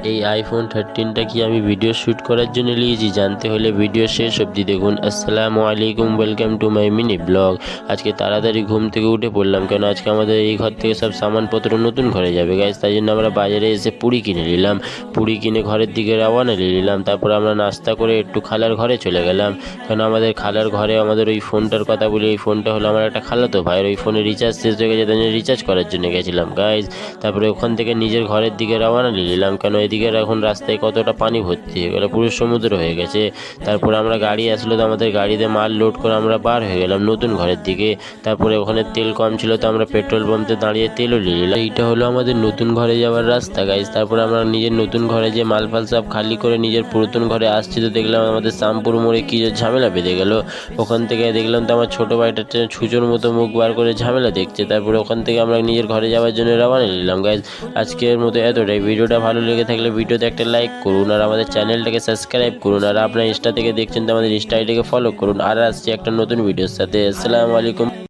এই আইফোন 13টা কি আমি ভিডিও শ্যুট করার জন্য নিয়েছি, জানতে হলে ভিডিও শেষ অবধি দেখুন। আসসালামু আলাইকুম, welcome to my mini blog. আজকে তাড়াতাড়ি ঘুম থেকে উঠে পড়লাম, কেন আজকে আমাদের এই ঘর থেকে সব সামানপত্র নতুন ঘরে যাবে গাইজ। তাই জন্য আমরা বাজারে এসে পুরি কিনে নিলাম। পুরি কিনে ঘরের দিকে রওনা নিলাম। তারপর আমরা নাস্তা করে একটু খালার ঘরে চলে গেলাম, কেন আমাদের খালার ঘরে আমাদের ওই ফোনটার কথা বলি। এই ফোনটা হলো আমার একটা খালাতো ভাইয়ের, ওই ফোনে রিচার্জ শেষ হয়ে গেছে, তাই জন্য রিচার্জ করার জন্য গেছিলাম গাইজ। তারপরে ওখান থেকে নিজের ঘরের দিকে রওনা নিলাম, কেন এদিকে এখন রাস্তায় কতটা পানি ভর্তি হয়ে গেল, পুরো সমুদ্র হয়ে গেছে। তারপরে আমরা গাড়ি আসলো, তো আমাদের গাড়িতে মাল লোড করে আমরা বার হয়ে গেলাম নতুন ঘরের দিকে। তারপরে ওখানে তেল কম ছিল, তো আমরা পেট্রোল পাম্পে দাঁড়িয়ে তেলও নিয়ে নিলাম। এইটা হলো আমাদের নতুন ঘরে যাওয়ার রাস্তা গাইজ। তারপরে আমরা নিজের নতুন ঘরে যে মাল ফাল সব খালি করে নিজের পুরাতন ঘরে আসছি, তো দেখলাম আমাদের শ্যামপুর মোড়ে কি যে ঝামেলা বেঁধে গেল। ওখান থেকে দেখলাম তো আমার ছোটো ভাইটা ছুঁচোর মতো মুখ বার করে ঝামেলা দেখছে। তারপরে ওখান থেকে আমরা নিজের ঘরে যাওয়ার জন্য রওনা নিলাম গাইজ। আজকের মতো এতটাই। ভিডিওটা ভালো লেগে থাকলে ভিডিওতে একটা লাইক করুন, আর আমাদের চ্যানেলটাকে সাবস্ক্রাইব করুন, আর আপনার ইনস্টা থেকে দেখছেন তো আমাদের ইনস্টা আইডিকে ফলো করুন। আর আসছি একটা নতুন ভিডিওর সাথে। আসসালামু আলাইকুম।